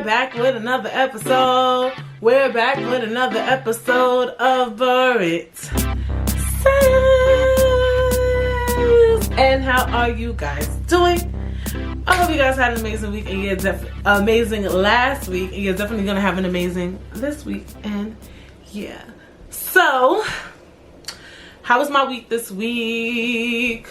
back with another episode. We're back with another episode of It Says. And how are you guys doing? I hope you guys had an amazing week and you're amazing last week, and you're definitely gonna have an amazing this week. And yeah, so how was my week this week?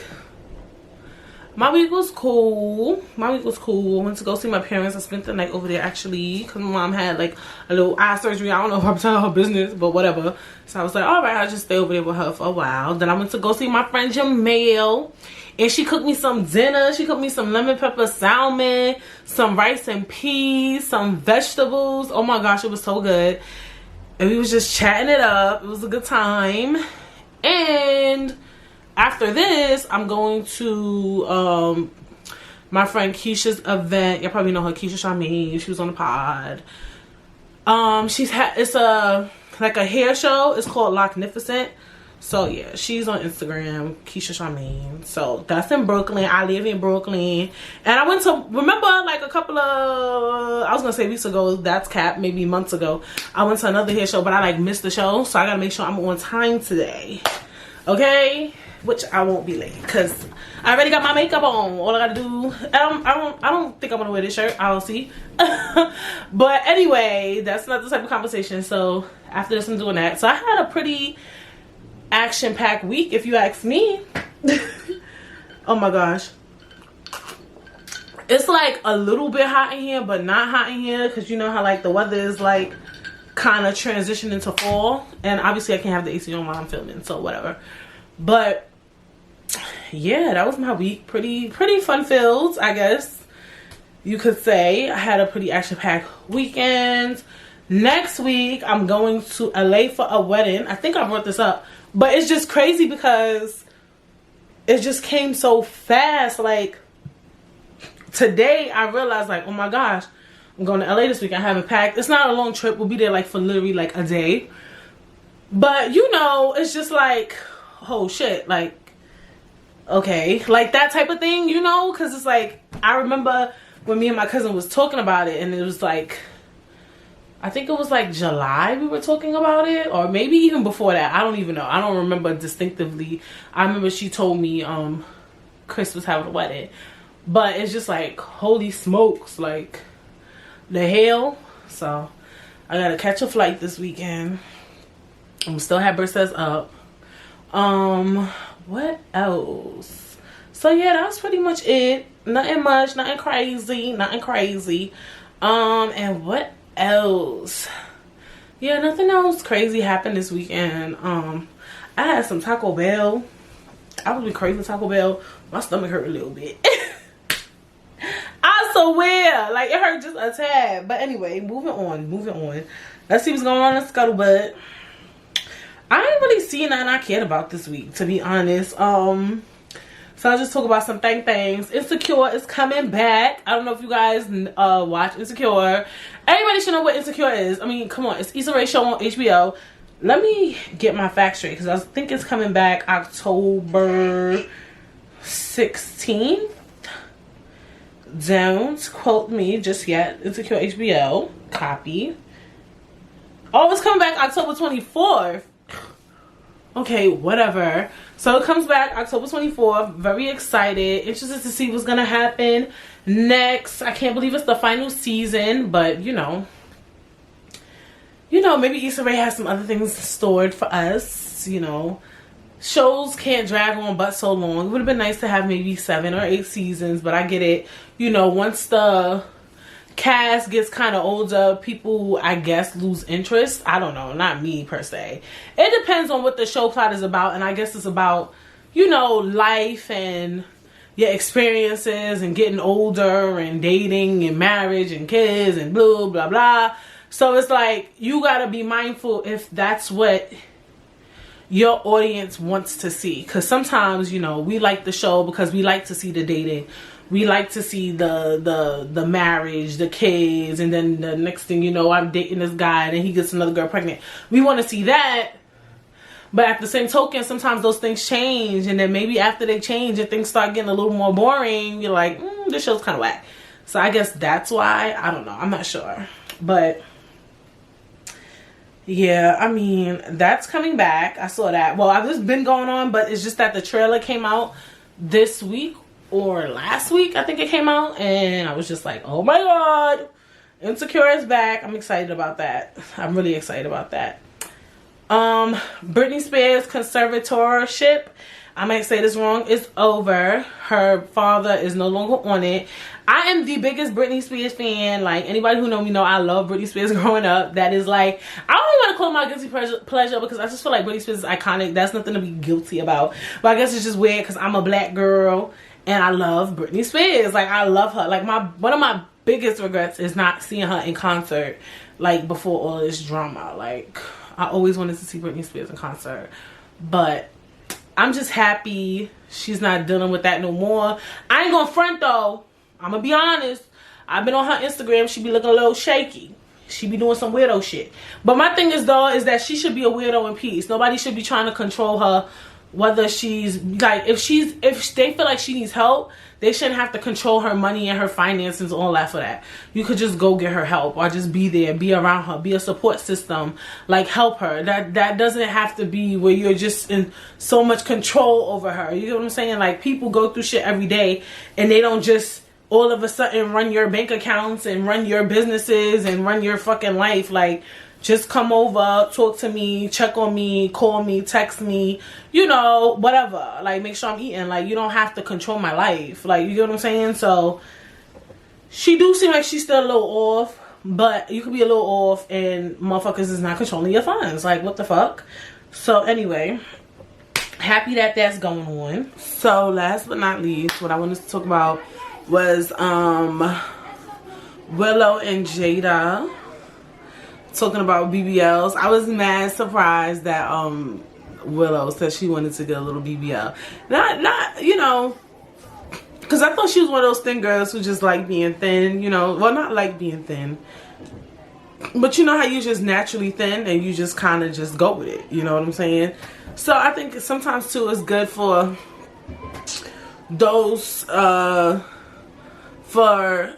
My week was cool. I went to go see my parents. I spent the night over there actually because my mom had like a little eye surgery. I don't know if I'm telling her business, but whatever. So I was like, all right, I'll just stay over there with her for a while. Then I went to go see my friend Jamel, and she cooked me some dinner. She cooked me some lemon pepper salmon, some rice and peas, some vegetables. Oh my gosh, it was so good. And we was just chatting it up. It was a good time. And after this, I'm going to my friend Keisha's event. You probably know her, Keisha Charmaine. She was on the pod. It's like a hair show. It's called Locknificent. So yeah, she's on Instagram, Keisha Charmaine. So that's in Brooklyn. I live in Brooklyn. And I went to, remember like a couple of, I was gonna say weeks ago, that's cap, maybe months ago, I went to another hair show, but I like missed the show. So I gotta make sure I'm on time today. Okay? Which I won't be late because I already got my makeup on. All I gotta do, I don't think I'm gonna wear this shirt. I'll see. But anyway, that's not the type of conversation. So after this, I'm doing that. So I had a pretty action-packed week, if you ask me. Oh my gosh, it's like a little bit hot in here, but not hot in here because you know how like the weather is like kind of transitioning to fall, and obviously I can't have the AC on while I'm filming, so whatever. But yeah, that was my week. Pretty fun filled, I guess you could say. I had a pretty action-packed weekend. Next week I'm going to LA for a wedding. I think I brought this up, but it's just crazy because it just came so fast. Like today I realized like, oh my gosh, I'm going to LA this week. I haven't packed. It's not a long trip. We'll be there like for literally like a day, but you know, it's just like, oh shit, like okay, like that type of thing, you know, because it's like I remember when me and my cousin was talking about it, and it was like, I think it was like July we were talking about it, or maybe even before that. I don't even know. I don't remember distinctively. I remember she told me Chris was having a wedding, but it's just like, holy smokes, like the hell. So I gotta catch a flight this weekend. I'm still have Berses up. What else? So yeah, that's pretty much it. Nothing much, nothing crazy. And what else? Yeah, nothing else crazy happened this weekend. I had some Taco Bell. I was craving Taco Bell. My stomach hurt a little bit. I swear, like it hurt just a tad. But anyway, moving on. Let's see what's going on in Scuttlebutt. I ain't really seen nothing I cared about this week, to be honest. So I'll just talk about some things. Insecure is coming back. I don't know if you guys watch Insecure. Everybody should know what Insecure is. I mean, come on. It's Issa Rae show on HBO. Let me get my facts straight because I think it's coming back October 16th. Don't quote me just yet. Insecure HBO. Copy. Oh, it's coming back October 24th. Okay, whatever. So it comes back October 24th. Very excited. Interested to see what's gonna happen next. I can't believe it's the final season, but you know, maybe Issa Rae has some other things stored for us. You know, shows can't drag on but so long. It would have been nice to have maybe 7 or 8 seasons, but I get it. You know, once the cast gets kind of older, people I guess lose interest. I don't know, not me per se. It depends on what the show plot is about, and I guess it's about, you know, life and your experiences and getting older and dating and marriage and kids and blah blah blah. So it's like you gotta be mindful if that's what your audience wants to see, because sometimes, you know, we like the show because we like to see the dating. We like to see the marriage, the kids, and then the next thing you know, I'm dating this guy and then he gets another girl pregnant. We want to see that. But at the same token, sometimes those things change, and then maybe after they change and things start getting a little more boring, you're like, this show's kind of whack. So I guess that's why. I don't know. I'm not sure. But yeah, I mean, that's coming back. I saw that. Well, I've just been going on, but it's just that the trailer came out this week or last week. I think it came out, and I was just like, oh my god, Insecure is back. I'm excited about that. I'm really excited about that. Britney Spears conservatorship, I might say this wrong, it's over. Her father is no longer on it. I am the biggest Britney Spears fan. Like, anybody who know me know I love Britney Spears growing up. That is like, I don't even want to call it my guilty pleasure because I just feel like Britney Spears is iconic. That's nothing to be guilty about. But I guess it's just weird because I'm a black girl and I love Britney Spears. Like, I love her. Like, one of my biggest regrets is not seeing her in concert, like, before all this drama. Like, I always wanted to see Britney Spears in concert. But I'm just happy she's not dealing with that no more. I ain't gonna front though. I'm gonna be honest. I've been on her Instagram. She be looking a little shaky. She be doing some weirdo shit. But my thing is though, is that she should be a weirdo in peace. Nobody should be trying to control her. Whether she's like, if they feel like she needs help, they shouldn't have to control her money and her finances, all that for that. You could just go get her help or just be there, be around her, be a support system, like help her. That doesn't have to be where you're just in so much control over her. You know what I'm saying? Like, people go through shit every day and they don't just all of a sudden run your bank accounts and run your businesses and run your fucking life. Like, just come over, talk to me, check on me, call me, text me, you know, whatever. Like, make sure I'm eating. Like, you don't have to control my life. Like, you get what I'm saying? So, she do seem like she's still a little off. But you could be a little off and motherfuckers is not controlling your funds. Like, what the fuck? So, anyway, happy that that's going on. So, last but not least, what I wanted to talk about was Willow and Jada talking about BBLs. I was mad surprised that Willow said she wanted to get a little BBL. Not you know, because I thought she was one of those thin girls who just like being thin, you know. Well, not like being thin, but you know how you just naturally thin and you just kind of just go with it, you know what I'm saying? So I think sometimes too it's good for those for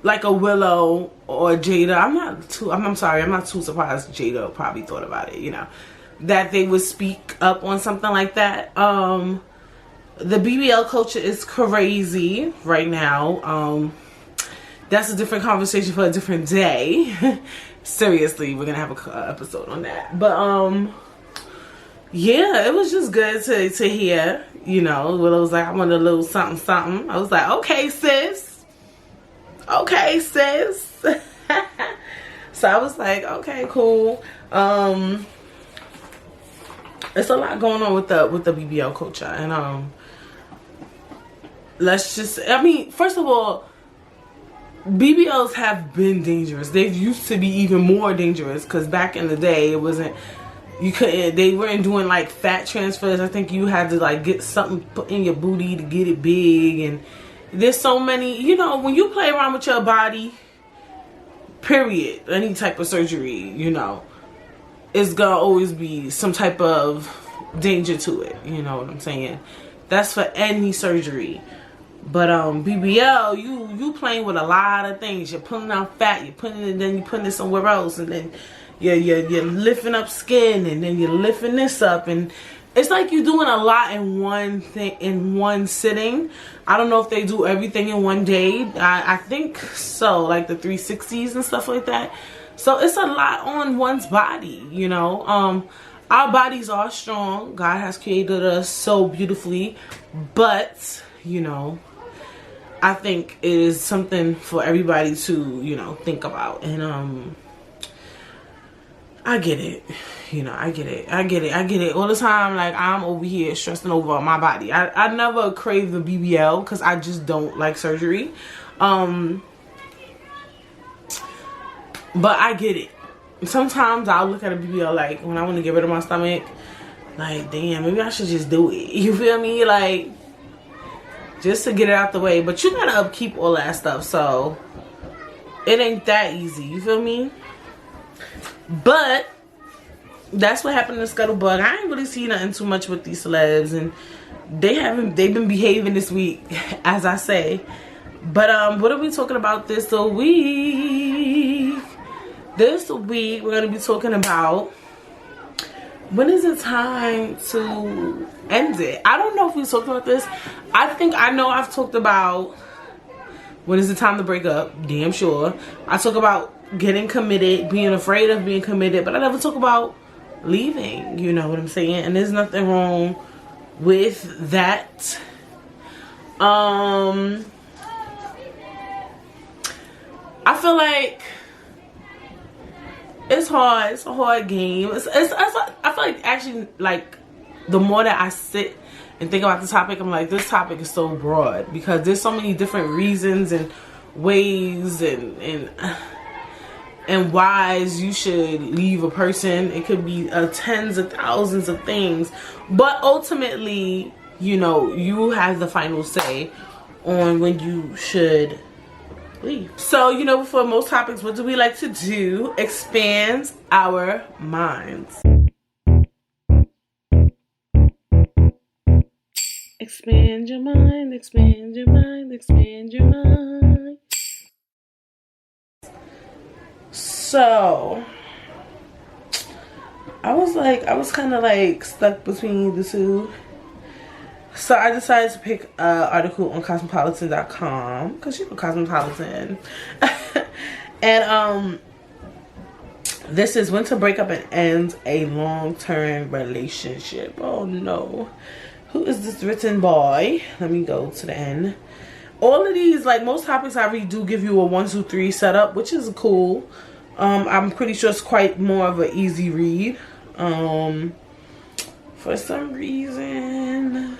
like a Willow or Jada. I'm sorry, I'm not too surprised Jada probably thought about it, you know, that they would speak up on something like that. The BBL culture is crazy right now. That's a different conversation for a different day. Seriously, we're gonna have a episode on that. But yeah, it was just good to hear, you know. Willow was like, I want a little something something. I was like, okay sis. Okay sis. So I was like, okay, cool. It's a lot going on with the BBL culture, and let's just, I mean, first of all, BBLs have been dangerous. They used to be even more dangerous because back in the day it wasn't, they weren't doing like fat transfers. I think you had to like get something put in your booty to get it big, and there's so many, you know, when you play around with your body, period, any type of surgery, you know, it's gonna always be some type of danger to it, you know what I'm saying? That's for any surgery. But BBL, you playing with a lot of things. You're pulling out fat, you're putting it, then you're putting it somewhere else, and then you're lifting up skin, and then you're lifting this up, and it's like you're doing a lot in one thing, in one sitting. I don't know if they do everything in one day. I think so, like the 360s and stuff like that. So it's a lot on one's body, you know. Our bodies are strong. God has created us so beautifully, but you know, I think it is something for everybody to, you know, think about. And I get it, you know, I get it all the time. Like, I'm over here stressing over my body. I never crave the BBL because I just don't like surgery. But I get it. Sometimes I'll look at a BBL like when I want to get rid of my stomach, like, damn, maybe I should just do it. You feel me? Like, just to get it out the way. But you gotta upkeep all that stuff, so it ain't that easy. You feel me? But that's what happened to Scuttlebug. I ain't really seen nothing too much with these celebs, and they've been behaving this week, as I say. But what are we talking about this week? This week we're gonna be talking about when is it time to end it. I don't know if we talked about this. I know I've talked about when is it time to break up. Damn sure. I talk about getting committed, being afraid of being committed, but I never talk about leaving. You know what I'm saying? And there's nothing wrong with that. I feel like it's hard. It's a hard game. I feel like actually, like, the more that I sit and think about the topic, I'm like, this topic is so broad because there's so many different reasons and ways and whys you should leave a person. It could be tens of thousands of things, but ultimately, you know, you have the final say on when you should leave. So, you know, for most topics, what do we like to do? Expand our minds. Expand your mind, expand your mind, expand your mind. So, I was kind of like stuck between the two. So I decided to pick an article on Cosmopolitan.com because you know Cosmopolitan. And this is when to break up and end a long-term relationship. Oh no. Who is this written by? Let me go to the end. All of these, like most topics I read, do give you a 1, 2, 3 setup, which is cool. I'm pretty sure it's quite more of an easy read. For some reason,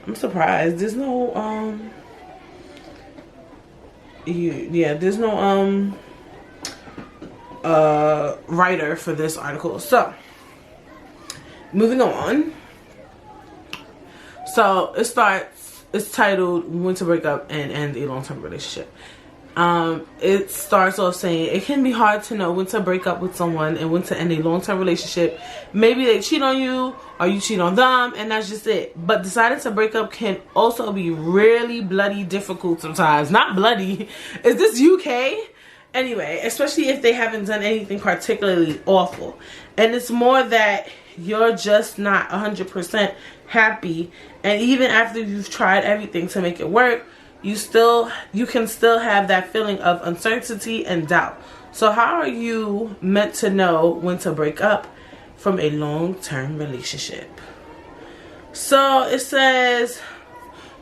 I'm surprised. There's no there's no writer for this article. So moving on. So it's titled When to Break Up and End a Long-Term Relationship. It starts off saying it can be hard to know when to break up with someone and when to end a long-term relationship. Maybe they cheat on you or you cheat on them and that's just it. But deciding to break up can also be really bloody difficult sometimes. Not bloody. Is this UK? Anyway, especially if they haven't done anything particularly awful. And it's more that you're just not 100% happy, and even after you've tried everything to make it work, you can still have that feeling of uncertainty and doubt. So how are you meant to know when to break up from a long-term relationship? So it says,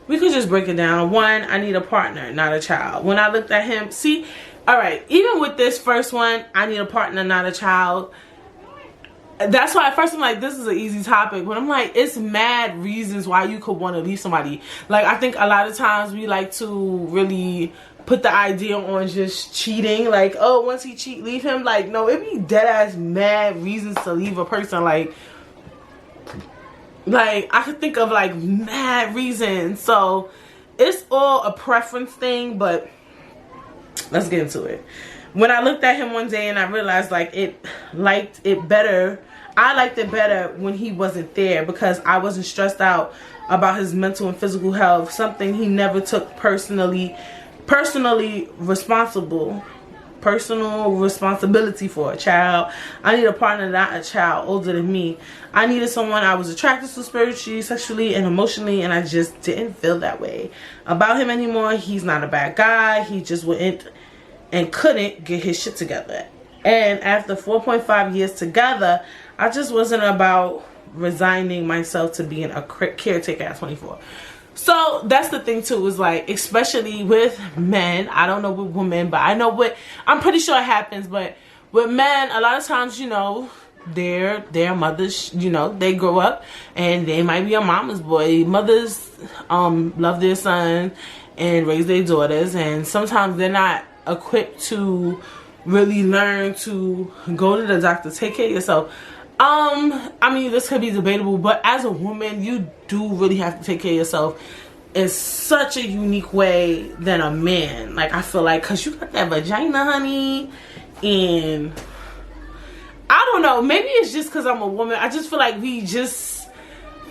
we could just break it down. 1, I need a partner, not a child. When I looked at him, see, all right, even with this first one, I need a partner, not a child. That's why at first I'm like, this is an easy topic, but I'm like, it's mad reasons why you could want to leave somebody. Like, I think a lot of times we like to really put the idea on just cheating. Like, oh, once he cheat, leave him. Like, no, it be dead ass mad reasons to leave a person. Like I could think of like mad reasons. So it's all a preference thing, but let's get into it. When I looked at him one day and I realized I liked it better when he wasn't there, because I wasn't stressed out about his mental and physical health, something he never took personal responsibility for. A child, I need a partner, not a child older than me. I needed someone I was attracted to spiritually, sexually, and emotionally, and I just didn't feel that way about him anymore. He's not a bad guy. He just wouldn't and couldn't get his shit together. And after 4.5 years together, I just wasn't about resigning myself to being a caretaker at 24. So that's the thing too, is like, especially with men, I don't know with women, but I know I'm pretty sure it happens, but with men, a lot of times, you know, their mothers, you know, they grow up and they might be a mama's boy. Mothers love their son and raise their daughters, and sometimes they're not equipped to really learn to go to the doctor, take care of yourself. I mean, this could be debatable, but as a woman, you do really have to take care of yourself in such a unique way than a man. Like, I feel like, cause you got that vagina, honey, and I don't know, maybe it's just cause I'm a woman. I just feel like we just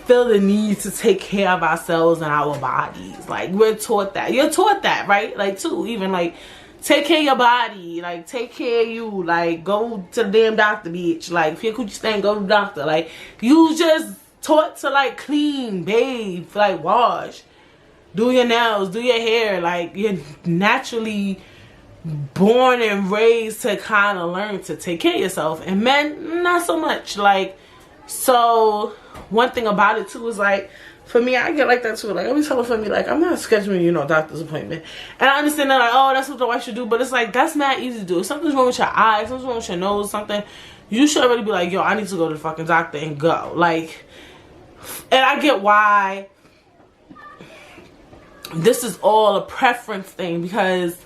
feel the need to take care of ourselves and our bodies. Like, we're taught that. You're taught that, right? Like, too, even like, take care of your body, like, take care of you, like, go to the damn doctor, bitch. Like, if your coochie stink, go to the doctor. Like, you just taught to, like, clean, bathe, like, wash, do your nails, do your hair. Like, you're naturally born and raised to kind of learn to take care of yourself. And men, not so much. Like, so one thing about it too is, like, for me, I get like that too. Like, I be telling for me, like, I'm not scheduling, you know, doctor's appointment. And I understand that, like, oh, that's what the wife should do. But it's like, that's not easy to do. If something's wrong with your eyes, something's wrong with your nose, something, you should already be like, yo, I need to go to the fucking doctor and go. Like, and I get why this is all a preference thing, because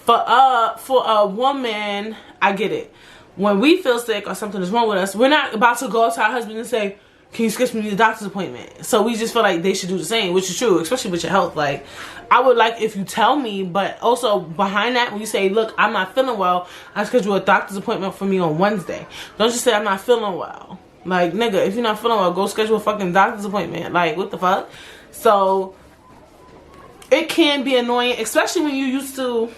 for a woman, I get it. When we feel sick or something is wrong with us, we're not about to go up to our husband and say, can you schedule me a doctor's appointment? So we just feel like they should do the same, which is true, especially with your health. Like, I would like if you tell me, but also behind that, when you say, look, I'm not feeling well, I schedule a doctor's appointment for me on Wednesday. Don't just say I'm not feeling well. Like, nigga, if you're not feeling well, go schedule a fucking doctor's appointment. Like, what the fuck? So it can be annoying, especially when you're used to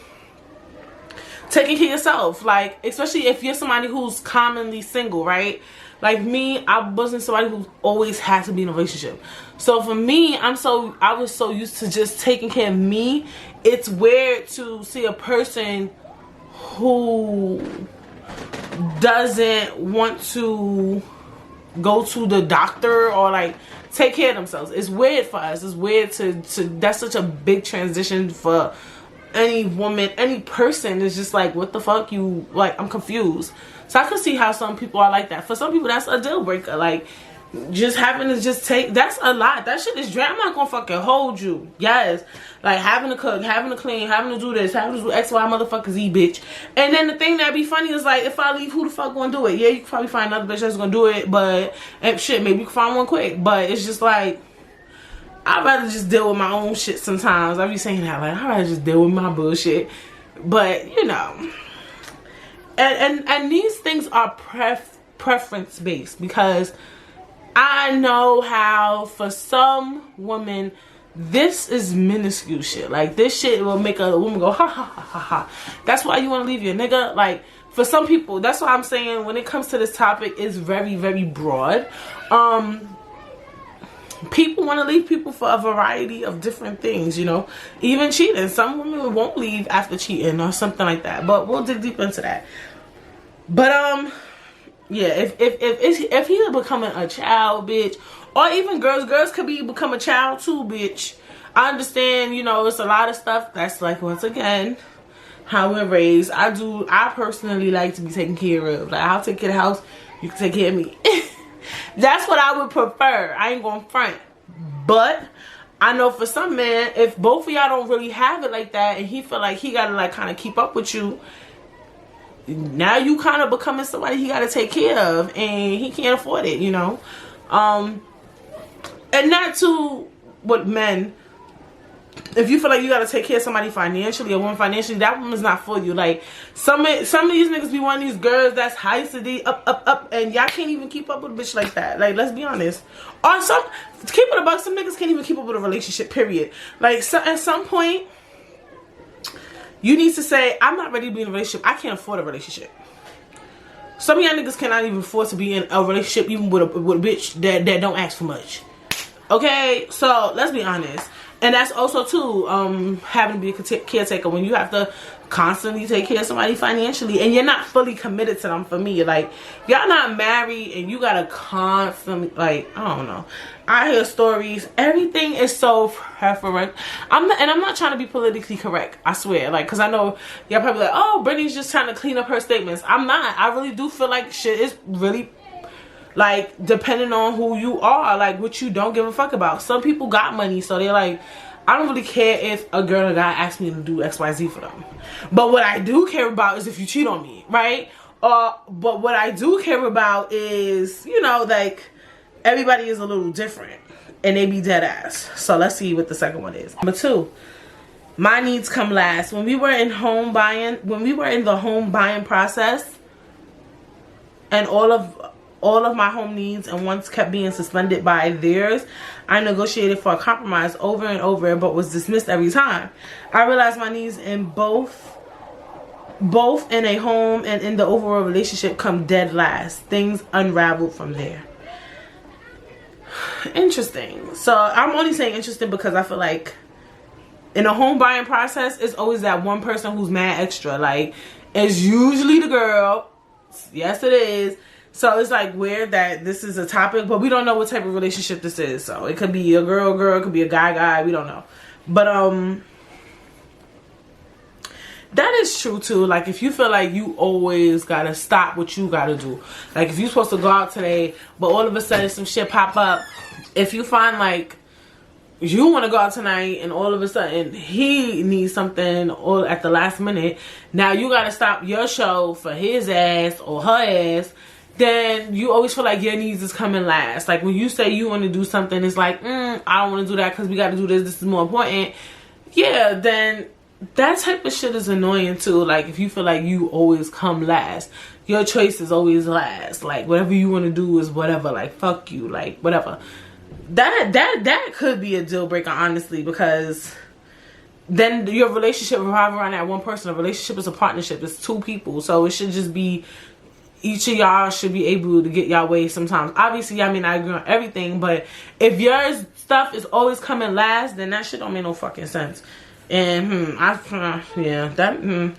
taking care of yourself. Like, especially if you're somebody who's commonly single, right? Like me, I wasn't somebody who always had to be in a relationship. So for me, I was so used to just taking care of me. It's weird to see a person who doesn't want to go to the doctor or like take care of themselves. It's weird for us. It's weird to that's such a big transition for any woman, any person. Is just like, what the fuck? You, like, I'm confused. So I could see how some people are like that. For some people, that's a deal breaker. Like, just having to just take, that's a lot. That shit is draining. I'm not gonna fucking hold you. Yes. Like, having to cook, having to clean, having to do this, having to do X, Y, motherfuckers, Z, bitch. And then the thing that be funny is, like, if I leave, who the fuck gonna do it? Yeah, you can probably find another bitch that's gonna do it, but, and shit, maybe you can find one quick. But it's just like, I'd rather just deal with my own shit sometimes. I be saying that, like, I'd rather just deal with my bullshit. But, you know. And these things are preference based, because I know how for some women this is minuscule shit. Like, this shit will make a woman go ha ha ha ha ha. That's why you want to leave your nigga. Like, for some people, that's why I'm saying when it comes to this topic, it's very, very broad. People want to leave people for a variety of different things, you know, even cheating. Some women won't leave after cheating or something like that, but we'll dig deep into that. But yeah, if he's becoming a child, bitch, or even girls could become a child too, bitch. I understand, you know, it's a lot of stuff that's like, once again, how we're raised. I personally like to be taken care of. Like, I'll take care of the house, you can take care of me. That's what I would prefer. I ain't gonna front. But I know for some men, if both of y'all don't really have it like that, and he feel like he gotta like kind of keep up with you, now you kind of becoming somebody he gotta take care of, and he can't afford it, you know. And not to what men, if you feel like you gotta take care of somebody financially, a woman financially, that woman's not for you. Like, some of these niggas be one of these girls that's high city, up, and y'all can't even keep up with a bitch like that. Like, let's be honest. Or keep it a buck, some niggas can't even keep up with a relationship, period. Like, so at some point, you need to say, I'm not ready to be in a relationship. I can't afford a relationship. Some of y'all niggas cannot even afford to be in a relationship even with a bitch that don't ask for much. Okay? So, let's be honest. And that's also too, having to be a caretaker, when you have to constantly take care of somebody financially and you're not fully committed to them. For me, like, y'all not married and you gotta constantly, like, I don't know. I hear stories. Everything is so preferent. I'm not trying to be politically correct, I swear. Like, cause I know y'all probably like, oh, Brittany's just trying to clean up her statements. I'm not. I really do feel like shit is really, like, depending on who you are, like, what you don't give a fuck about. Some people got money, so they're like, I don't really care if a girl or guy asks me to do XYZ for them. But what I do care about is if you cheat on me, right? But what I do care about is, you know, like, everybody is a little different and they be dead ass. So let's see what the second one is. Number 2, my needs come last. When we were in the home buying process, and all all of my home needs and wants kept being suspended by theirs, I negotiated for a compromise over and over, but was dismissed every time. I realized my needs in both in a home and in the overall relationship come dead last. Things unraveled from there. Interesting. So I'm only saying interesting because I feel like in a home buying process, it's always that one person who's mad extra. Like, it's usually the girl. Yes, it is. So it's like weird that this is a topic, but we don't know what type of relationship this is. So it could be a girl, it could be a guy, we don't know. But that is true too. Like, if you feel like you always gotta stop what you gotta do. Like, if you're supposed to go out today, but all of a sudden some shit pop up. If you find like you want to go out tonight and all of a sudden he needs something all at the last minute, now you gotta stop your show for his ass or her ass, then you always feel like your needs is coming last. Like, when you say you want to do something, it's like, I don't want to do that because we got to do this. This is more important. Yeah, then that type of shit is annoying too. Like, if you feel like you always come last, your choice is always last. Like, whatever you want to do is whatever. Like, fuck you. Like, whatever. That could be a deal breaker, honestly, because then your relationship revolves around that one person. A relationship is a partnership. It's two people. So it should just be, each of y'all should be able to get y'all way sometimes. Obviously, I mean, I agree on everything, but if your stuff is always coming last, then that shit don't make no fucking sense. And that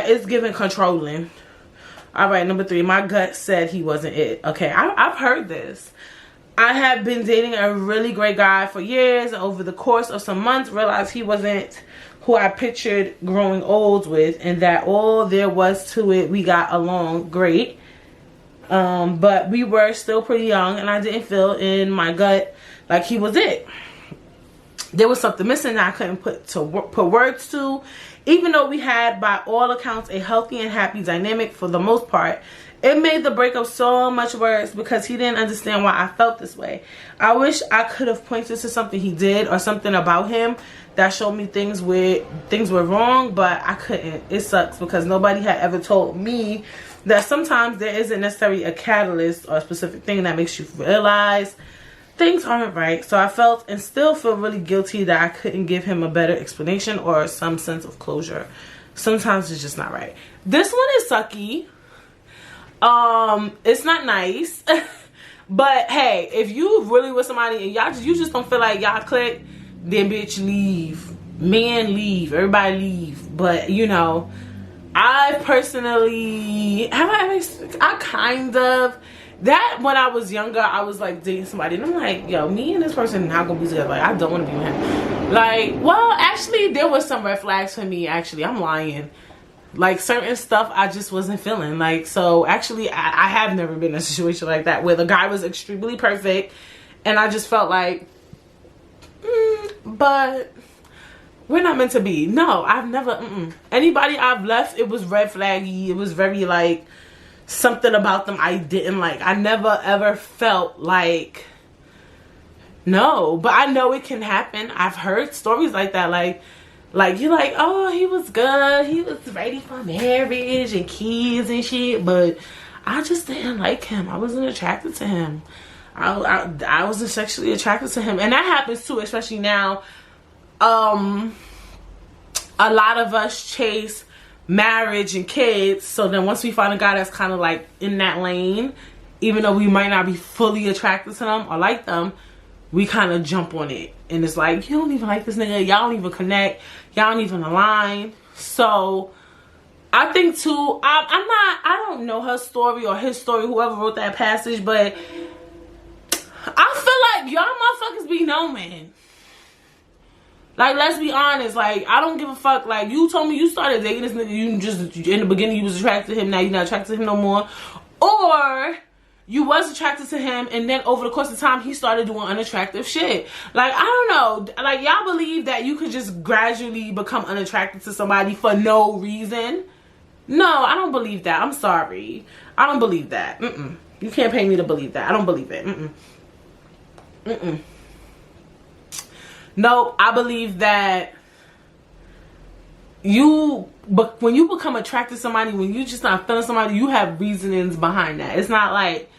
is giving controlling. All right, number 3, my gut said he wasn't it. Okay, I've heard this. I have been dating a really great guy for years, and over the course of some months realized he wasn't who I pictured growing old with, and that all there was to it, we got along great. But we were still pretty young, and I didn't feel in my gut like he was it. There was something missing that I couldn't put words to. Even though we had, by all accounts, a healthy and happy dynamic for the most part, it made the breakup so much worse because he didn't understand why I felt this way. I wish I could have pointed to something he did or something about him that showed me things were wrong, but I couldn't. It sucks because nobody had ever told me that sometimes there isn't necessarily a catalyst or a specific thing that makes you realize things aren't right. So I felt and still feel really guilty that I couldn't give him a better explanation or some sense of closure. Sometimes it's just not right. This one is sucky. It's not nice. But hey, if you really with somebody and you just don't feel like y'all click, then bitch, leave. Man, leave. Everybody leave. But you know, I personally that when I was younger, I was like dating somebody and I'm like, yo, me and this person not gonna be together. Like, I don't want to be with him. Like, well, actually there was some red flags for me. Actually, I'm lying. Like, certain stuff I just wasn't feeling. Like, so actually I have never been in a situation like that where the guy was extremely perfect and I just felt like but we're not meant to be. No, I've never anybody I've left, it was red flaggy. It was very like something about them I didn't like. I never ever felt like, no, but I know it can happen. I've heard stories like that. Like you're like, oh, he was good, he was ready for marriage and kids and shit, but I just didn't like him. I wasn't attracted to him. I wasn't sexually attracted to him. And that happens too, especially now. A lot of us chase marriage and kids, so then once we find a guy that's kind of like in that lane, even though we might not be fully attracted to them or like them, we kind of jump on it. And it's like, you don't even like this nigga, y'all don't even connect, y'all don't even align. So I think too, I don't know her story or his story, whoever wrote that passage, but I feel like y'all motherfuckers be knowing. Like, let's be honest. Like, I don't give a fuck. Like, you told me you started dating this nigga, you just, in the beginning you was attracted to him, now you're not attracted to him no more. Or you was attracted to him and then over the course of time he started doing unattractive shit. Like, I don't know. Like, y'all believe that you could just gradually become unattracted to somebody for no reason? No, I don't believe that. I'm sorry. I don't believe that. You can't pay me to believe that. I don't believe it. Nope, I believe that when you become attracted to somebody, when you just not feeling somebody, you have reasonings behind that. It's not like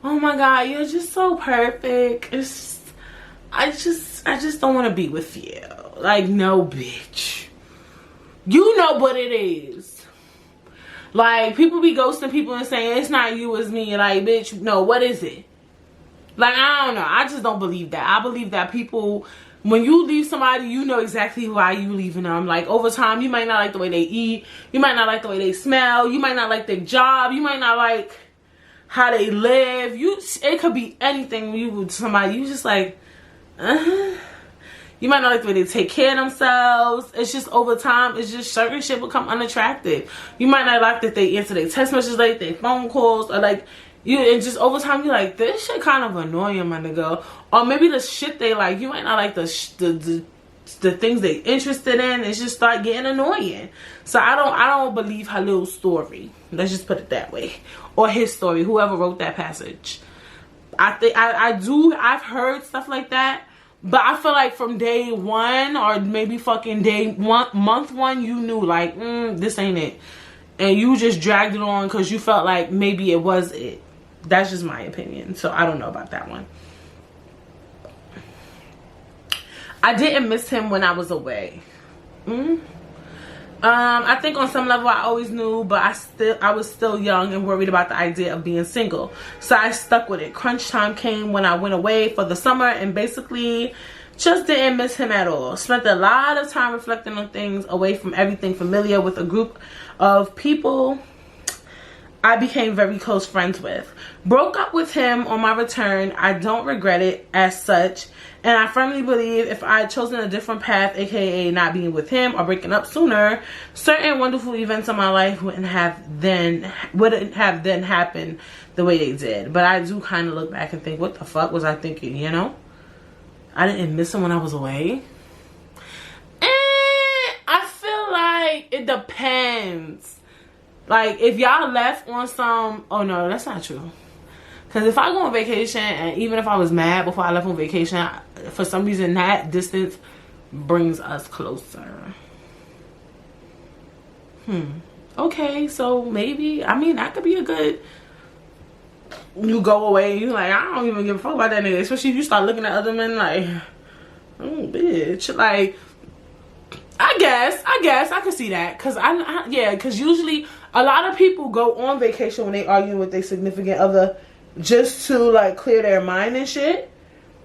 oh my God, you're just so perfect. It's just, I just don't want to be with you. Like, no, bitch. You know what it is. Like, people be ghosting people and saying, it's not you, it's me. Like, bitch, no, what is it? Like, I don't know. I just don't believe that. I believe that people, when you leave somebody, you know exactly why you leaving them. Like, over time, you might not like the way they eat. You might not like the way they smell. You might not like their job. You might not like how they live. It could be anything when you with somebody. You just like, You might not like the way they take care of themselves. It's just over time, it's just certain shit become unattractive. You might not like that they answer their text messages late, their phone calls, or like, and just over time you're like, this shit kind of annoying, my nigga. Or maybe the shit they like, you might not like the things they interested in. It's just start getting annoying. So I don't believe Halil's story. Let's just put it that way. Or his story, whoever wrote that passage. I've heard stuff like that. But I feel like from day one, or maybe fucking month one, you knew like, this ain't it. And you just dragged it on because you felt like maybe it was it. That's just my opinion. So I don't know about that one. I didn't miss him when I was away. I think on some level I always knew, but I was still young and worried about the idea of being single. So I stuck with it. Crunch time came when I went away for the summer and basically just didn't miss him at all. Spent a lot of time reflecting on things away from everything familiar with a group of people I became very close friends with. Broke up with him on my return. I don't regret it as such. And I firmly believe if I had chosen a different path, aka not being with him or breaking up sooner, certain wonderful events in my life wouldn't have then happened the way they did. But I do kind of look back and think, what the fuck was I thinking, you know? I didn't miss him when I was away. I feel like it depends. Like, if y'all left on some... Oh, no, that's not true. Because if I go on vacation, and even if I was mad before I left on vacation, for some reason that distance brings us closer. Okay, so maybe... I mean, that could be a good... You go away, you like, I don't even give a fuck about that nigga. Especially if you start looking at other men like... Oh, bitch. Like... I guess I can see that. Because because usually a lot of people go on vacation when they argue with their significant other just to like clear their mind and shit.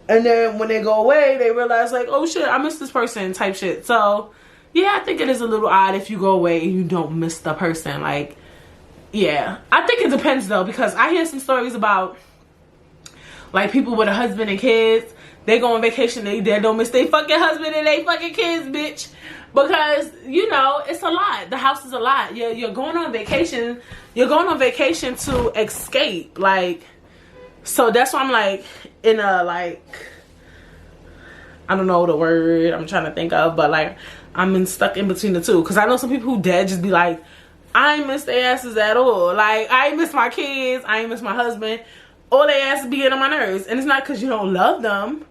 And then when they go away, they realize like, oh shit, I miss this person type shit. So yeah, I think it is a little odd if you go away and you don't miss the person. Like, yeah. I think it depends though, because I hear some stories about like people with a husband and kids. They go on vacation, they don't miss their fucking husband and they fucking kids, bitch. Because, you know, it's a lot. The house is a lot. You're going on vacation. You're going on vacation to escape. Like, so that's why I'm like, in a, like, I don't know the word I'm trying to think of, but like, stuck in between the two. Because I know some people who dead just be like, I ain't miss their asses at all. Like, I ain't miss my kids. I ain't miss my husband. All they asses be getting on my nerves. And it's not because you don't love them.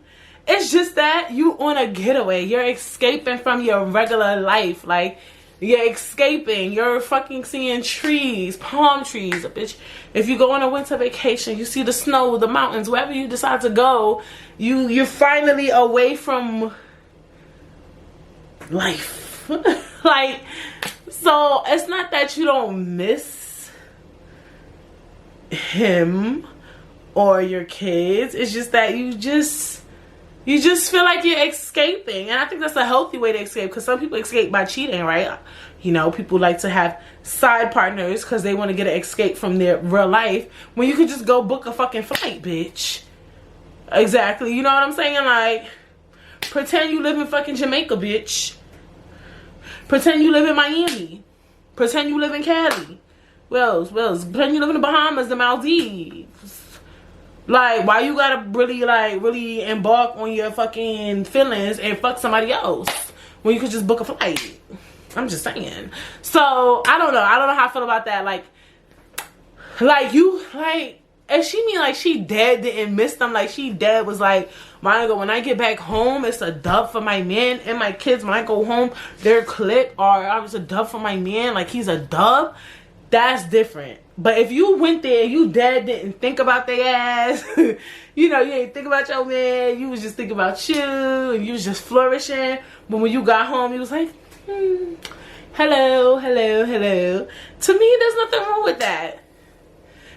It's just that you on a getaway. You're escaping from your regular life. Like, you're escaping. You're fucking seeing trees, palm trees. Bitch, if you go on a winter vacation, you see the snow, the mountains, wherever you decide to go, you're finally away from life. Like, so it's not that you don't miss him or your kids. It's just that you just feel like you're escaping. And I think that's a healthy way to escape, because some people escape by cheating, right? You know, people like to have side partners because they want to get an escape from their real life, when you could just go book a fucking flight, bitch. Exactly. You know what I'm saying? Like, pretend you live in fucking Jamaica, bitch. Pretend you live in Miami. Pretend you live in Cali. Well, pretend you live in the Bahamas, the Maldives. Like, why you gotta really embark on your fucking feelings and fuck somebody else when you could just book a flight? I'm just saying. So, I don't know how I feel about that. If she mean like she dead didn't miss them, like she dead was like, my nigga, when I get back home, it's a dub for my man, and my kids, when I go home, they're clipped, or I was a dub for my man, like he's a dub. that's different. But if you went there and you didn't think about their ass, you know, you didn't think about your man, you was just thinking about you, and you was just flourishing. But when you got home, you was like, hello, hello, hello. To me, there's nothing wrong with that.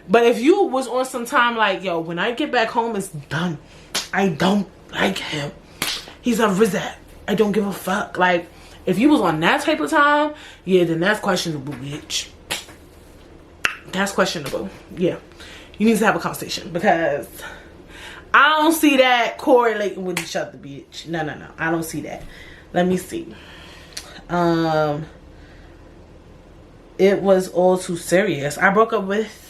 But if you was on some time like, yo, when I get back home, it's done. I don't like him. He's a rizat. I don't give a fuck. Like, if you was on that type of time, yeah, then that's questionable, bitch. That's questionable. Yeah. You need to have a conversation, because I don't see that correlating with each other, bitch. No, no, no. I don't see that. Let me see. It was all too serious. I broke up with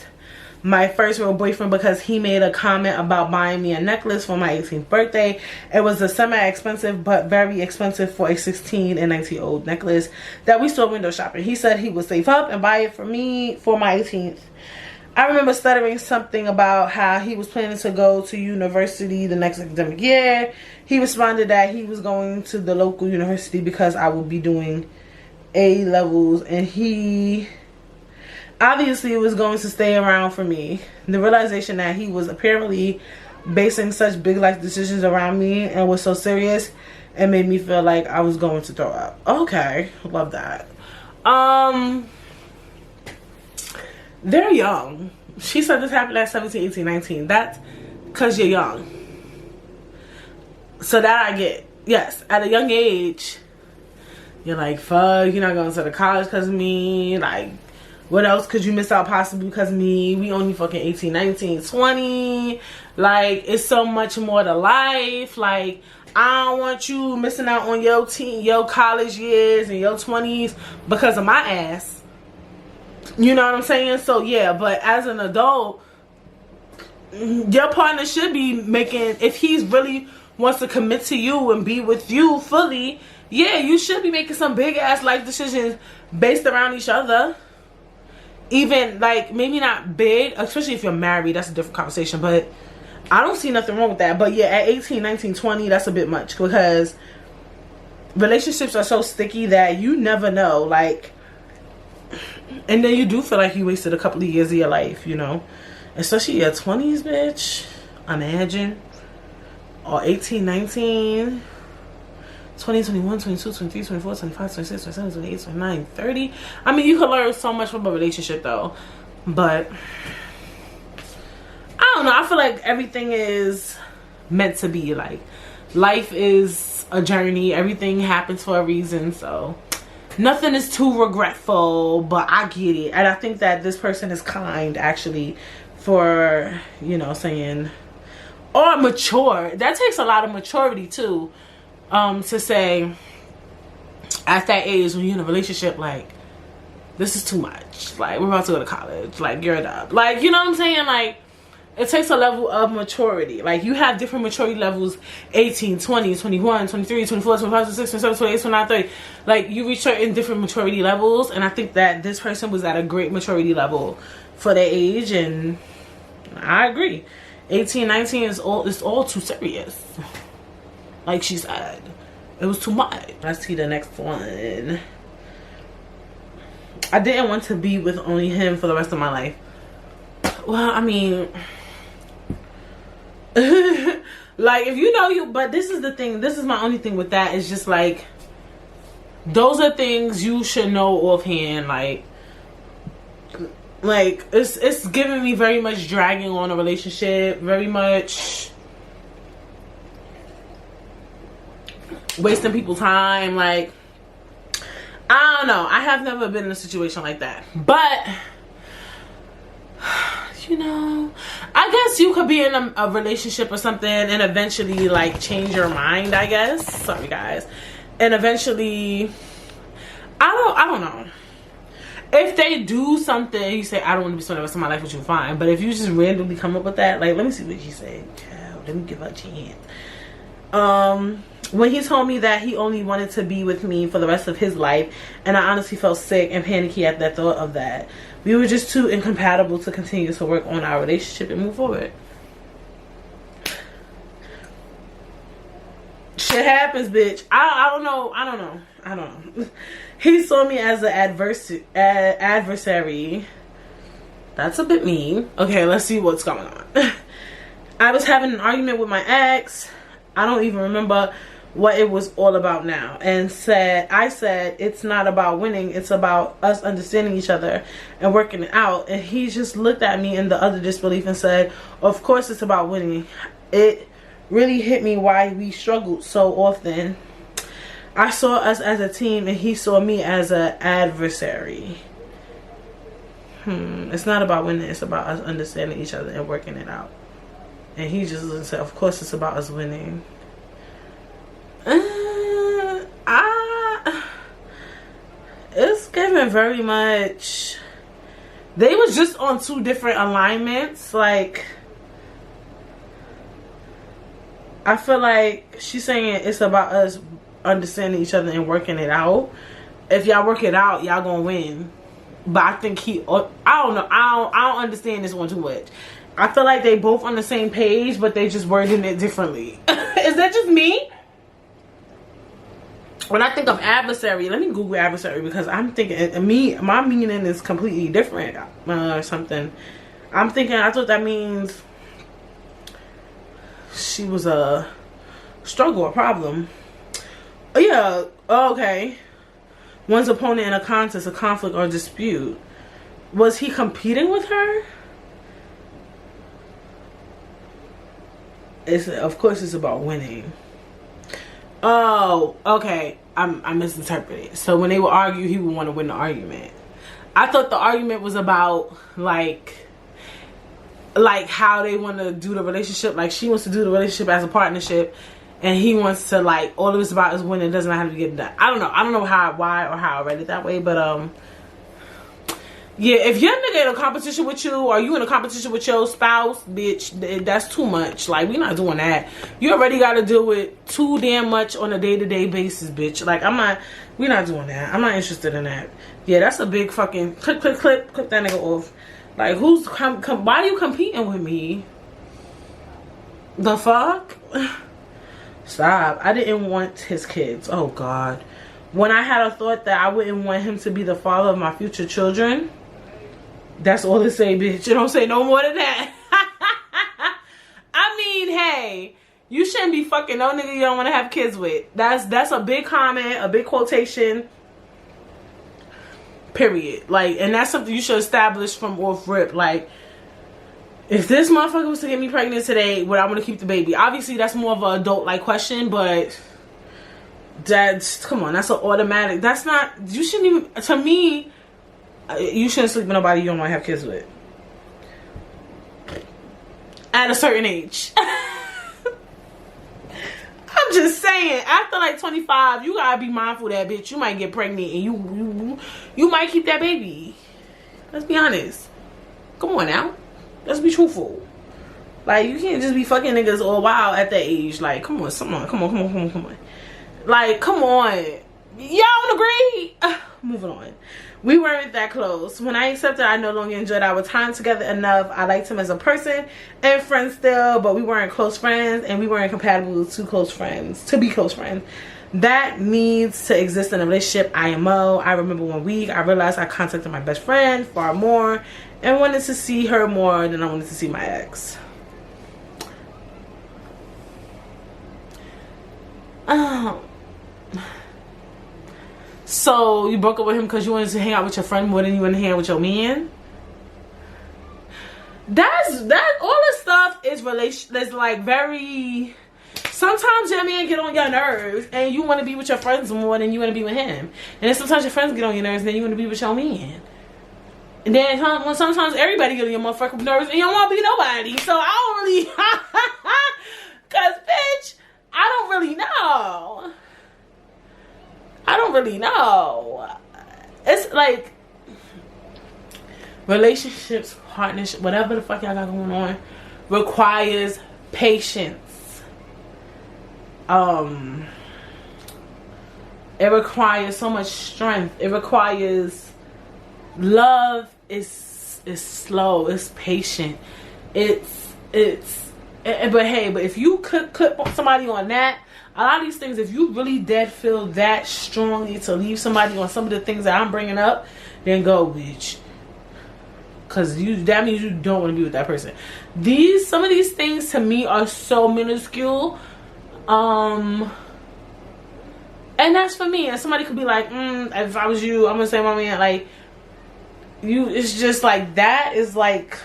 my first real boyfriend because he made a comment about buying me a necklace for my 18th birthday. It was a semi-expensive but very expensive for a 16 and 19-year-old necklace that we saw window shopping. He said he would save up and buy it for me for my 18th. I remember stuttering something about how he was planning to go to university the next academic year. He responded that he was going to the local university because I would be doing A levels, and he obviously was going to stay around for me. The realization that he was apparently basing such big life decisions around me and was so serious, it made me feel like I was going to throw up. Okay, love that. They're young. She said this happened at 17, 18, 19. That's because you're young. So that I get. Yes, at a young age, you're like, fuck, you're not going to the college because of me. Like, what else could you miss out possibly because of me? We only fucking 18, 19, 20. Like, it's so much more to life. Like, I don't want you missing out on your college years and your 20s because of my ass. You know what I'm saying? So, yeah, but as an adult, your partner should be making, if he's really wants to commit to you and be with you fully, yeah, you should be making some big ass life decisions based around each other. Even, like, maybe not big, especially if you're married, that's a different conversation, but I don't see nothing wrong with that. But yeah, at 18, 19, 20, that's a bit much, because relationships are so sticky that you never know, like, and then you do feel like you wasted a couple of years of your life, you know, especially your 20s, bitch. Imagine. Or 18, 19, 20, 21, 22, 23, 24, 25, 26, 27, 28, 29, 30. I mean, you could learn so much from a relationship, though. But I don't know. I feel like everything is meant to be. Like, life is a journey. Everything happens for a reason. So nothing is too regretful. But I get it. And I think that this person is kind, actually, for, you know, saying, or mature. That takes a lot of maturity, too. To say at that age when you're in a relationship, like, this is too much, like, we're about to go to college, like, you're up, like, you know what I'm saying? Like, it takes a level of maturity. Like, you have different maturity levels: 18, 20, 21, 23, 24, 25, 26, 27, 28, 29, 30. Like, you reach certain different maturity levels, and I think that this person was at a great maturity level for their age, and I agree. 18, 19 is all too serious. Like she said, it was too much. Let's see the next one. I didn't want to be with only him for the rest of my life. Well, I mean, like, if you know you, but this is the thing, this is my only thing with that, is just like, those are things you should know offhand. Like it's giving me very much dragging on a relationship, very much wasting people's time. Like, I don't know, I have never been in a situation like that, but you know, I guess you could be in a relationship or something and eventually, like, change your mind, I guess. Sorry guys. And eventually, I don't know, if they do something, you say, I don't want to be spending the rest of my life with you, fine. But if you just randomly come up with that, like, let me see what she said. Let me give her a chance. When he told me that he only wanted to be with me for the rest of his life, and I honestly felt sick and panicky at the thought of that. We were just too incompatible to continue to work on our relationship and move forward. Shit happens, bitch. I don't know. He saw me as an adversary That's a bit mean. Okay, let's see what's going on. I was having an argument with my ex. I don't even remember what it was all about now. And I said, it's not about winning. It's about us understanding each other and working it out. And he just looked at me in the utter disbelief and said, of course it's about winning. It really hit me why we struggled so often. I saw us as a team and he saw me as an adversary. It's not about winning. It's about us understanding each other and working it out. And he just said, of course it's about us winning. It's given very much. They was just on two different alignments. Like, I feel like she's saying it's about us understanding each other and working it out. If y'all work it out, y'all gonna win. But I think I don't know. I don't understand this one too much. I feel like they both on the same page, but they just wording it differently. Is that just me? When I think of adversary, let me Google adversary because I'm thinking my meaning is completely different or something. I'm thinking, I thought that means she was a struggle, a problem. Oh, yeah, okay. One's opponent in a contest, a conflict, or dispute. Was he competing with her? Of course it's about winning. Oh, okay. I misinterpreted. So when they would argue, he would want to win the argument. I thought the argument was about like how they want to do the relationship. Like she wants to do the relationship as a partnership, and he wants to like all it was about is winning. It doesn't have to get done. I don't know. I don't know why I read it that way, but yeah, if your nigga in a competition with you or you in a competition with your spouse, bitch, that's too much. Like, we not doing that. You already got to deal with too damn much on a day-to-day basis, bitch. Like, we not doing that. I'm not interested in that. Yeah, that's a big fucking clip that nigga off. Like, why are you competing with me? The fuck? Stop. I didn't want his kids. Oh, God. When I had a thought that I wouldn't want him to be the father of my future children, that's all it say, bitch. You don't say no more than that. I mean, hey, you shouldn't be fucking no nigga you don't want to have kids with. That's a big comment, a big quotation. Period. Like, and that's something you should establish from off rip. Like, if this motherfucker was to get me pregnant today, would I want to keep the baby? Obviously, that's more of an adult-like question, but come on, that's an automatic. That's not, you shouldn't even, to me, you shouldn't sleep with nobody you don't want to have kids with. At a certain age. I'm just saying, after like 25, you gotta be mindful of that, bitch. You might get pregnant and you might keep that baby. Let's be honest. Come on now. Let's be truthful. Like, you can't just be fucking niggas all wild at that age. Like, come on. Like, come on. Y'all don't agree? Moving on. We weren't that close. When I accepted I no longer enjoyed our time together enough. I liked him as a person and friends still, but we weren't close friends and we weren't compatible to be close friends. That needs to exist in a relationship. IMO. I remember one week I realized I contacted my best friend far more and wanted to see her more than I wanted to see my ex. So you broke up with him because you wanted to hang out with your friend more than you want to hang out with your man? That all this stuff is like very. Sometimes your man get on your nerves and you want to be with your friends more than you want to be with him, and then sometimes your friends get on your nerves and then you want to be with your man. And then sometimes everybody get on your motherfucking nerves and you don't want to be nobody. So I don't really, cause bitch, I don't really know. It's like relationships, partnership, whatever the fuck y'all got going on, requires patience. It requires so much strength. It requires love. Is slow. It's patient. But if you could clip somebody on that. A lot of these things, if you really dead feel that strongly to leave somebody on some of the things that I'm bringing up, then go, bitch. because that means you don't want to be with that person. Some of these things to me are so minuscule. And that's for me. And somebody could be like, if I was you, I'm gonna say my man, like, you, it's just like, that is like,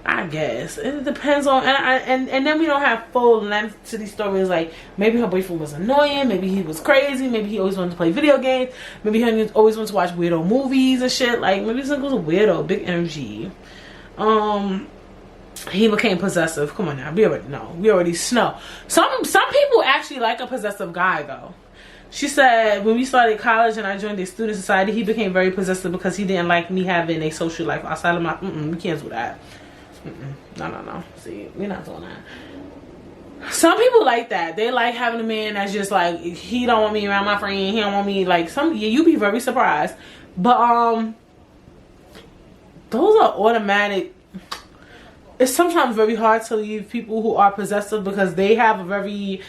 I guess it depends on, and then we don't have full length to these stories. Like, maybe her boyfriend was annoying, maybe he was crazy, maybe he always wanted to play video games, maybe he always wanted to watch weirdo movies and shit. Like, maybe this nigga was a weirdo, big energy. He became possessive. Come on now, we already know. We already know. Some people actually like a possessive guy though. She said, when we started college and I joined the student society, he became very possessive because he didn't like me having a social life outside of my. We can't do that. No. See, we're not doing that. Some people like that. They like having a man that's just like, he don't want me around my friend. He don't want me, like, you be very surprised. But those are automatic. It's sometimes very hard to leave people who are possessive because they have a very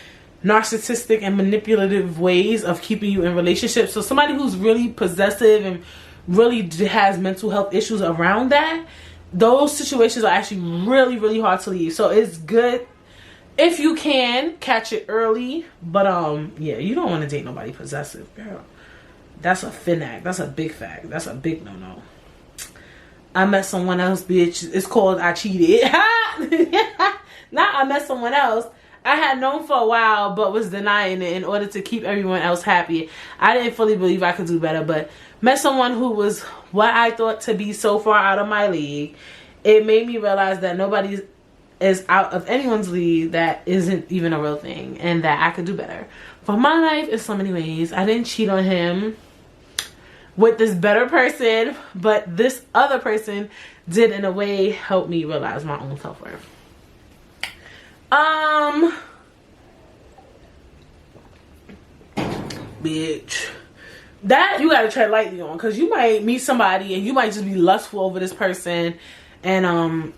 narcissistic and manipulative ways of keeping you in relationships. So somebody who's really possessive and really has mental health issues around that, those situations are actually really, really hard to leave. So it's good if you can catch it early. But yeah, you don't want to date nobody possessive, girl. That's a finac. That's a big fact. That's a big no-no. I met someone else, bitch. It's called I cheated. Not I met someone else. I had known for a while, but was denying it in order to keep everyone else happy. I didn't fully believe I could do better, but met someone who was what I thought to be so far out of my league. It made me realize that nobody is out of anyone's league that isn't even a real thing, and that I could do better. For my life, in so many ways, I didn't cheat on him with this better person, but this other person did in a way help me realize my own self-worth. Bitch, that you gotta tread lightly on, because you might meet somebody and you might just be lustful over this person, and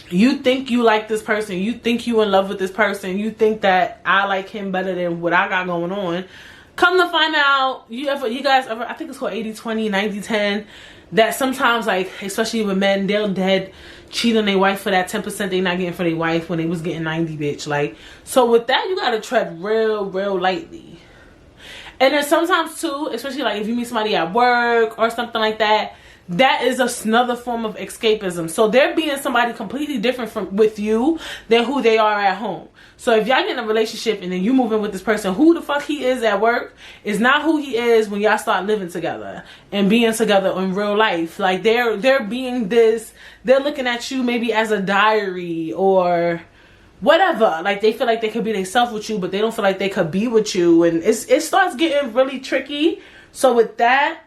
you think you like this person, you think you in love with this person, you think that I like him better than what I got going on. Come to find out, you guys ever, I think it's called 80-20, 90-10, that sometimes, like, especially with men, they'll cheat on their wife for that 10% they not getting for their wife when they was getting 90, bitch. Like, so with that, you gotta tread real lightly. And then sometimes too, especially like if you meet somebody at work or something like that, that is another form of escapism. So they're being somebody completely different with you than who they are at home. So if y'all get in a relationship and then you move in with this person, who the fuck he is at work is not who he is when y'all start living together and being together in real life. Like they're being this, they're looking at you maybe as a diary or whatever. Like they feel like they could be themselves with you, but they don't feel like they could be with you, and it starts getting really tricky. So with that,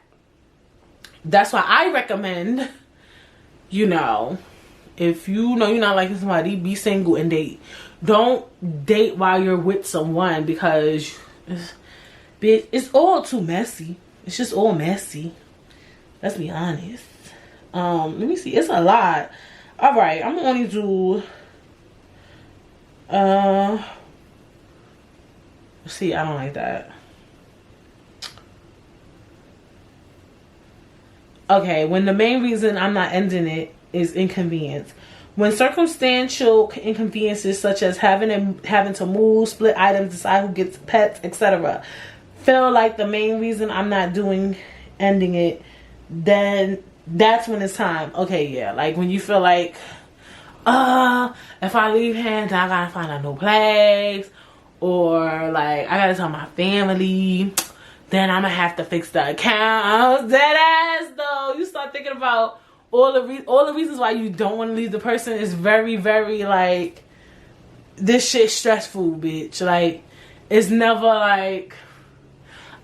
that's why I recommend, you know, if you know you're not liking somebody, be single and date. Don't date while you're with someone, because it's all too messy. It's just all messy. Let's be honest. Let me see. It's a lot. All right, I'm gonna only do. See, I don't like that. Okay, when the main reason I'm not ending it is inconvenience. When circumstantial inconveniences such as having to move, split items, decide who gets pets, etc. feel like the main reason I'm not ending it, then that's when it's time. Okay, yeah, like when you feel like, if I leave him, then I gotta find a new place, or like I gotta tell my family, then I'm gonna have to fix the account. Dead ass though. You start thinking about all the reasons why you don't want to leave the person. Is very, very like, this shit's stressful, bitch. Like, it's never like,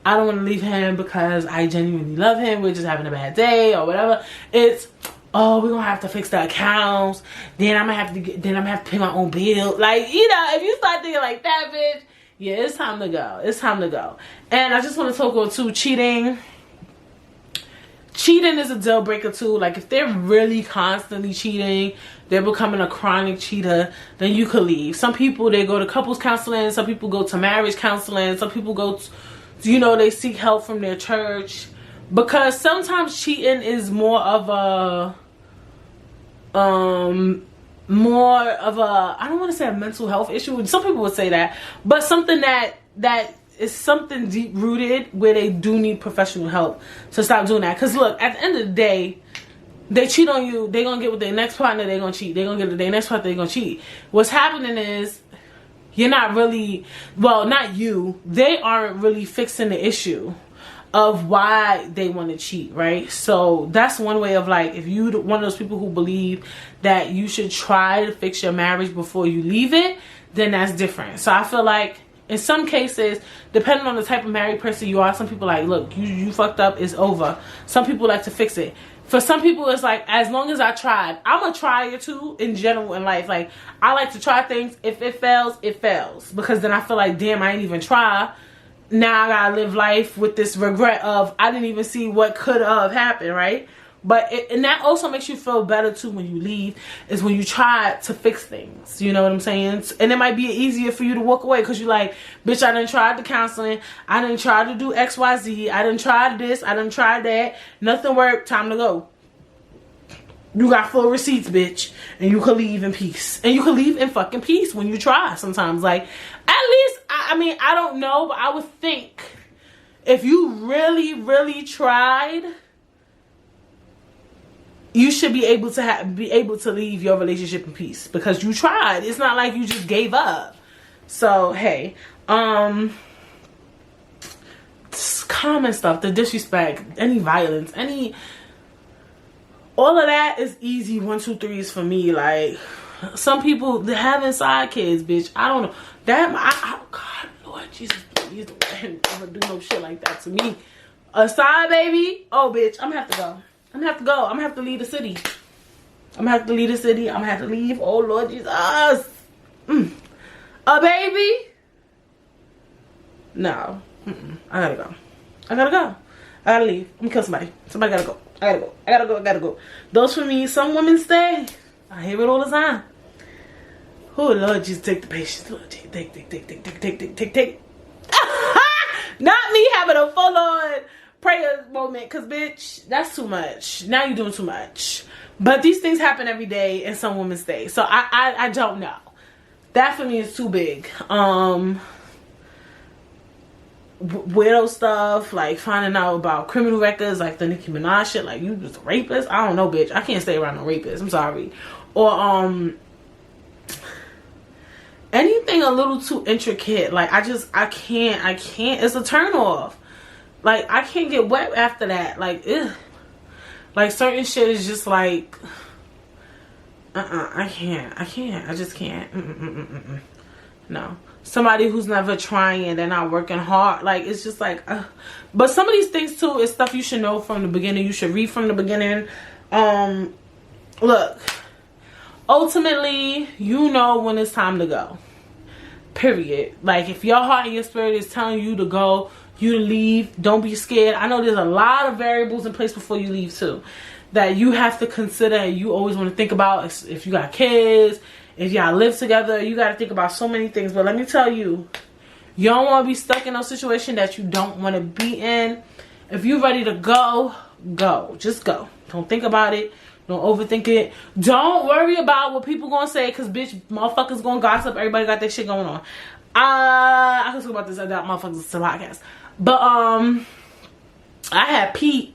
I don't want to leave him because I genuinely love him, we're just having a bad day or whatever. It's, oh, we're gonna have to fix the accounts, then I'm gonna have to pay my own bill. Like, you know, if you start thinking like that, bitch, yeah, it's time to go. It's time to go. And I just want to talk about too, cheating. Cheating is a deal breaker too. Like, if they're really constantly cheating, they're becoming a chronic cheater, then you could leave. Some people, they go to couples counseling. Some people go to marriage counseling. Some people go to, you know, they seek help from their church. Because sometimes cheating is more of a I don't want to say a mental health issue. Some people would say that, but something that is something deep rooted where they do need professional help to stop doing that. Because look, at the end of the day, they cheat on you, they gonna get with their next partner, they gonna cheat. They gonna get with their next partner, they gonna cheat. What's happening is you're not really, well, not you, they aren't really fixing the issue of why they want to cheat, right? So that's one way of, like, if you one of those people who believe that you should try to fix your marriage before you leave it, then that's different. So I feel like in some cases, depending on the type of married person you are, some people like, look, you fucked up, it's over. Some people like to fix it. For some people, it's like, as long as I tried. I'm a trier too in general in life. Like, I like to try things. If it fails, it fails. Because then I feel like, damn, I didn't even try. Now I gotta live life with this regret of I didn't even see what could have happened, right? But and that also makes you feel better too when you leave, is when you try to fix things. You know what I'm saying? And it might be easier for you to walk away because you're like, bitch, I done tried the counseling, I done tried to do XYZ, I done tried this, I done tried that, nothing worked, time to go. You got full receipts, bitch, and you can leave in peace. And you can leave in fucking peace when you try sometimes. Like, at least, I mean, I don't know, but I would think if you really, really tried, you should be able to leave your relationship in peace because you tried. It's not like you just gave up. So, hey, common stuff, the disrespect, any violence, all of that is easy 1, 2, 3s for me. Like, some people having side kids, bitch. I don't know. Oh God, Lord Jesus, please don't ever do no shit like that to me. A side baby? Oh, bitch, I'm gonna have to go. I'm gonna have to go. I'm gonna have to leave the city. I'm gonna have to leave the city. I'm gonna have to leave. Oh, Lord Jesus. A baby? No. I gotta go. I gotta leave. I'm gonna kill somebody. Somebody gotta go. I gotta go. Those for me. Some women stay. I hear it all the time. Oh, Lord Jesus, take the patience. Lord, take. Not me having a full-on prayer moment, because, bitch, that's too much. Now you're doing too much. But these things happen every day, and some women stay. So I don't know. That for me is too big. Weirdo stuff, like finding out about criminal records, like the Nicki Minaj shit, like you was a rapist. I don't know, bitch. I can't stay around no rapist. I'm sorry. Or anything a little too intricate. Like I can't. It's a turn off. Like I can't get wet after that. Like ugh. Like certain shit is just like I can't. I just can't. No. Somebody who's never trying, they're not working hard, like it's just like but some of these things too is stuff you should know from the beginning. You should read from the beginning. Look, ultimately you know when it's time to go, period. Like if your heart and your spirit is telling you to go, you to leave, don't be scared. I know there's a lot of variables in place before you leave too that you have to consider and you always want to think about. If you got kids, if y'all live together, you got to think about so many things. But let me tell you, you don't want to be stuck in a situation that you don't want to be in. If you're ready to go, go. Just go. Don't think about it. Don't overthink it. Don't worry about what people going to say, because, bitch, motherfuckers going to gossip. Everybody got their shit going on. I can talk about this. I doubt motherfuckers to the podcast. But, I had Pete,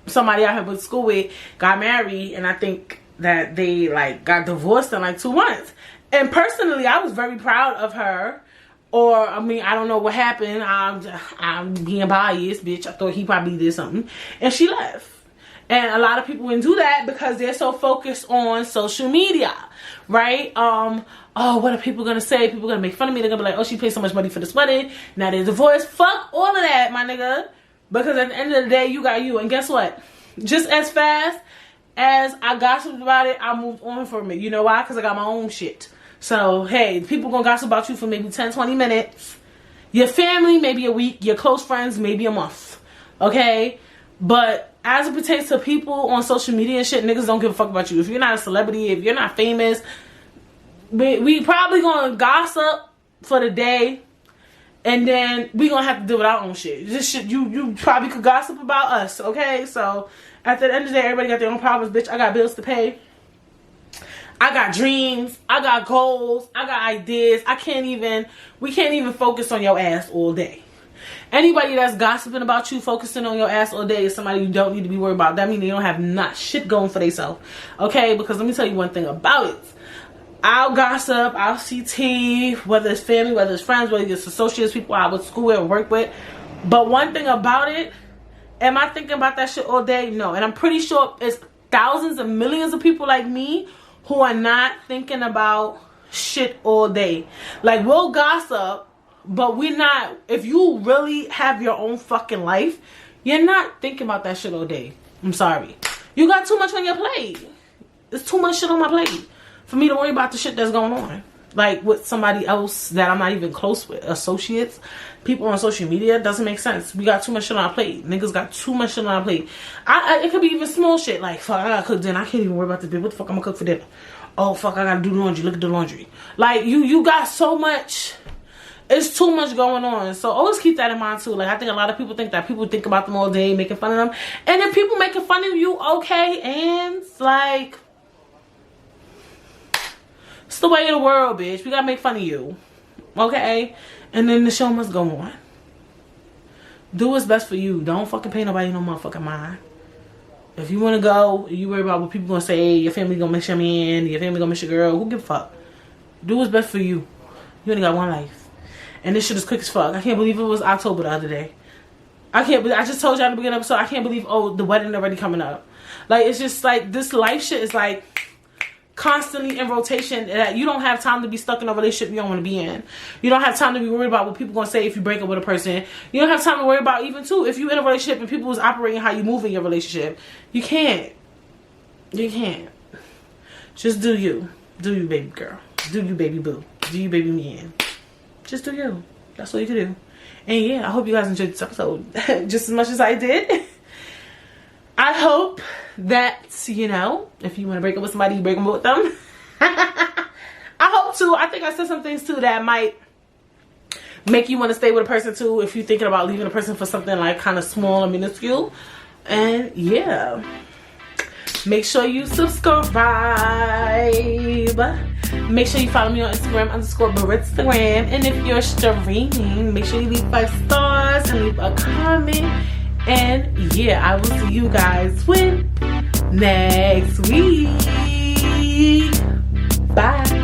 somebody I went to school with, got married, and I think that they like got divorced in like 2 months. And personally, I was very proud of her. Or I mean, I don't know what happened. I'm being biased, bitch. I thought he probably did something, and she left. And a lot of people wouldn't do that because they're so focused on social media, right? Oh, what are people gonna say? People gonna make fun of me. They're gonna be like, oh, she paid so much money for this wedding, now they're divorced. Fuck all of that, my nigga. Because at the end of the day, you got you. And guess what? Just as fast as I gossiped about it, I moved on from it. You know why? Because I got my own shit. So, hey, people gonna gossip about you for maybe 10, 20 minutes. Your family, maybe a week. Your close friends, maybe a month. Okay? But as it pertains to people on social media and shit, niggas don't give a fuck about you. If you're not a celebrity, if you're not famous, we probably gonna gossip for the day. and then we gonna have to deal with our own shit. This shit, you probably could gossip about us, okay? So at the end of the day, everybody got their own problems, bitch. I got bills to pay. I got dreams. I got goals. I got ideas. We can't even focus on your ass all day. Anybody that's gossiping about you, focusing on your ass all day is somebody you don't need to be worried about. That means they don't have not shit going for themselves. Okay? Because let me tell you one thing about it. I'll gossip, I'll see tea, whether it's family, whether it's friends, whether it's associates, people I went to school with or work with. But one thing about it, am I thinking about that shit all day? No. And I'm pretty sure it's thousands and millions of people like me who are not thinking about shit all day. Like, we'll gossip, but we're not. If you really have your own fucking life, you're not thinking about that shit all day. I'm sorry. You got too much on your plate. There's too much shit on my plate for me to worry about the shit that's going on. Like with somebody else that I'm not even close with. Associates, people on social media, doesn't make sense. We got too much shit on our plate. Niggas got too much shit on our plate. It could be even small shit. Like, fuck, I gotta cook dinner. I can't even worry about this bitch. What the fuck I'm gonna cook for dinner? Oh, fuck, I gotta do laundry. Look at the laundry. Like, you got so much. It's too much going on. So always keep that in mind too. Like, I think a lot of people think that people think about them all day, making fun of them. And if people making fun of you, okay, and like, it's the way of the world, bitch. We gotta make fun of you. Okay? And then the show must go on. Do what's best for you. Don't fucking pay nobody no motherfucking mind. If you wanna go, you worry about what people gonna say, your family gonna miss your man, your family gonna miss your girl, who give a fuck? Do what's best for you. You only got one life. And this shit is quick as fuck. I can't believe it was October the other day. I just told you at the beginning of the episode, I can't believe, oh, the wedding already coming up. Like, it's just like, this life shit is like constantly in rotation, that you don't have time to be stuck in a relationship you don't want to be in. You don't have time to be worried about what people gonna say if you break up with a person. You don't have time to worry about even too if you're in a relationship and people is operating how you move in your relationship. You can't. Just do you. Do you, baby girl. Do you, baby boo. Do you, baby man. Just do you. That's all you can do. And yeah, I hope you guys enjoyed this episode just as much as I did. I hope that, you know, if you want to break up with somebody, you break up with them. I hope too. I think I said some things too that might make you want to stay with a person too if you're thinking about leaving a person for something like kind of small or minuscule. And yeah, make sure you subscribe. Make sure you follow me on Instagram _Baritstagram. And if you're streaming, make sure you leave 5 stars and leave a comment. And yeah, I will see you guys next week. Bye.